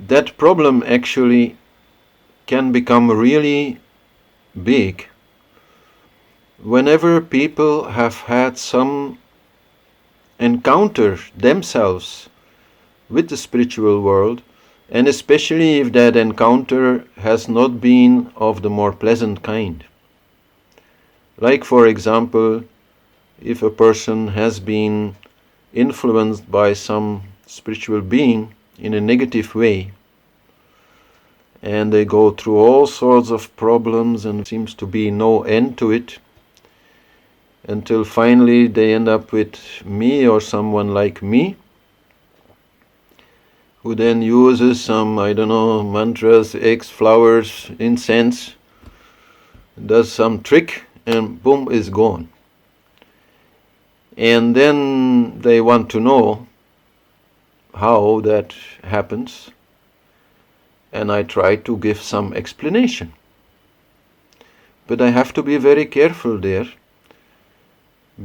that problem actually can become really big whenever people have had some encounter themselves with the spiritual world, and especially if that encounter has not been of the more pleasant kind. Like, for example, if a person has been influenced by some spiritual being in a negative way, and they go through all sorts of problems and seems to be no end to it, until finally they end up with me or someone like me, who then uses some, I don't know, mantras, eggs, flowers, incense, does some trick, and boom, is gone. And then they want to know how that happens, and I try to give some explanation. But I have to be very careful there,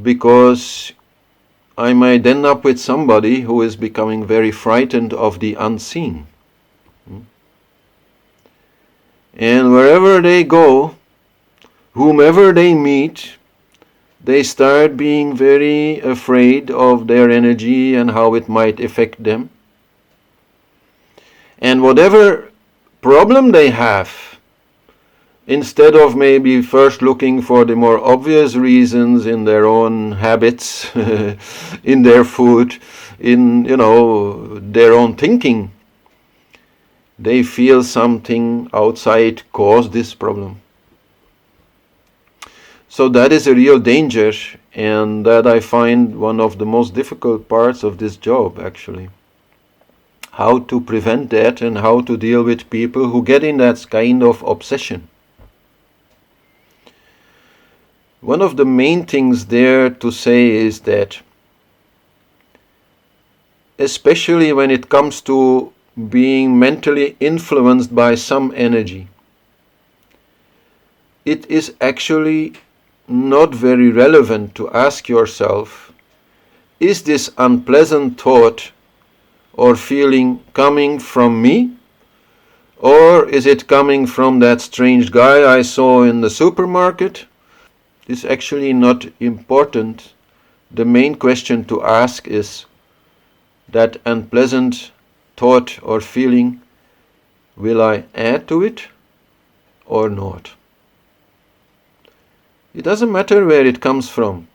because I might end up with somebody who is becoming very frightened of the unseen. And wherever they go, whomever they meet, they start being very afraid of their energy and how it might affect them. And whatever problem they have, instead of maybe first looking for the more obvious reasons in their own habits, in their food, in, their own thinking, they feel something outside caused this problem. So that is a real danger, and that I find one of the most difficult parts of this job, actually. How to prevent that and how to deal with people who get in that kind of obsession. One of the main things there to say is that, especially when it comes to being mentally influenced by some energy, it is actually not very relevant to ask yourself, is this unpleasant thought or feeling coming from me, or is it coming from that strange guy I saw in the supermarket? It's actually not important. The main question to ask is, that unpleasant thought or feeling, will I add to it or not? It doesn't matter where it comes from.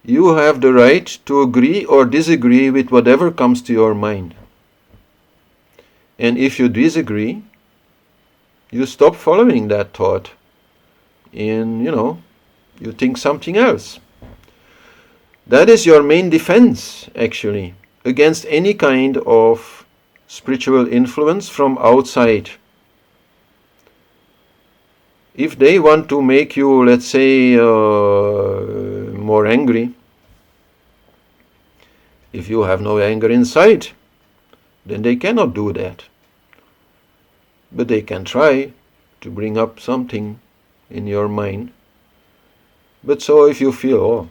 You have the right to agree or disagree with whatever comes to your mind. And if you disagree, you stop following that thought and, you think something else. That is your main defense, actually, against any kind of spiritual influence from outside. If they want to make you, let's say, more angry, if you have no anger inside, then they cannot do that. But they can try to bring up something in your mind. But so if you feel, oh,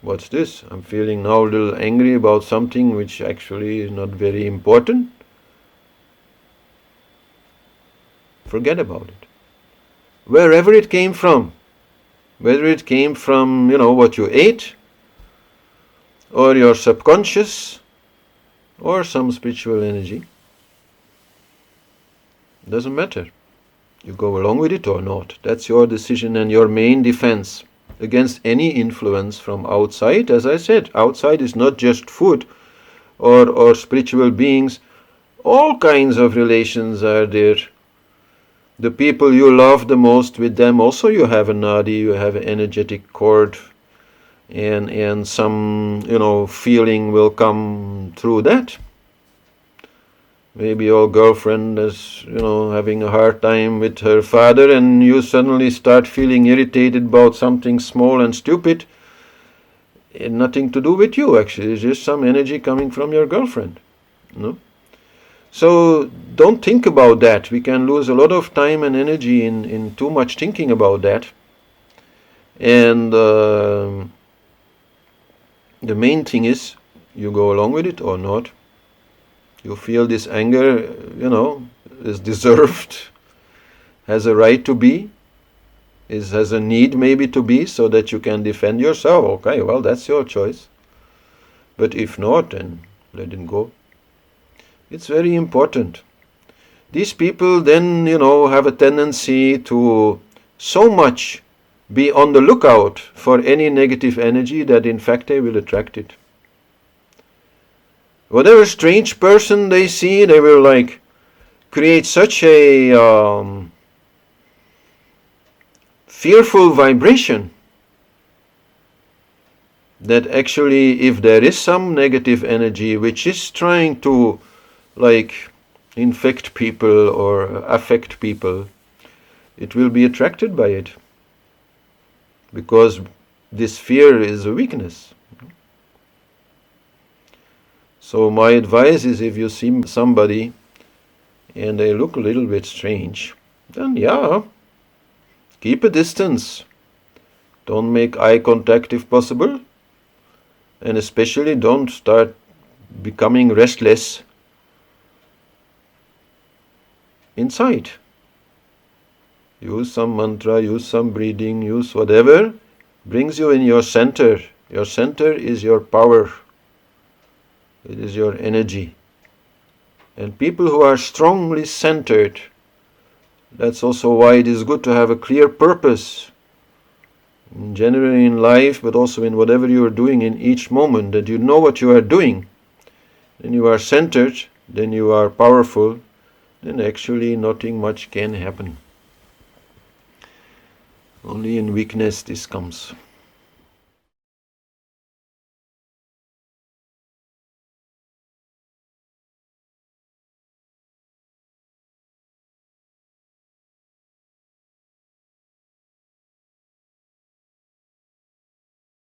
what's this? I'm feeling now a little angry about something which actually is not very important, forget about it. Wherever it came from, whether it came from, what you ate, or your subconscious, or some spiritual energy, doesn't matter. You go along with it or not. That's your decision and your main defense against any influence from outside. As I said, outside is not just food or spiritual beings. All kinds of relations are there. The people you love the most, with them also you have a nadi, you have an energetic cord, and some, feeling will come through that. Maybe your girlfriend is, having a hard time with her father, and you suddenly start feeling irritated about something small and stupid. And nothing to do with you, actually. It's just some energy coming from your girlfriend. So don't think about that. We can lose a lot of time and energy in too much thinking about that. And the main thing is, you go along with it or not. You feel this anger, is deserved, has a right to be, has a need maybe to be, so that you can defend yourself. Okay, well, that's your choice. But if not, then let it go. It's very important. These people then, have a tendency to so much be on the lookout for any negative energy that in fact they will attract it. Whatever strange person they see, they will create such a fearful vibration that actually, if there is some negative energy which is trying to infect people or affect people, it will be attracted by it, because this fear is a weakness. So my advice is, if you see somebody and they look a little bit strange, then keep a distance. Don't make eye contact if possible, and especially don't start becoming restless inside. Use some mantra, use some breathing, use whatever brings you in your center. Your center is your power. It is your energy. And people who are strongly centered, that's also why it is good to have a clear purpose, generally in life, but also in whatever you are doing in each moment, that you know what you are doing. Then you are centered, then you are powerful, then actually nothing much can happen. Only in weakness this comes.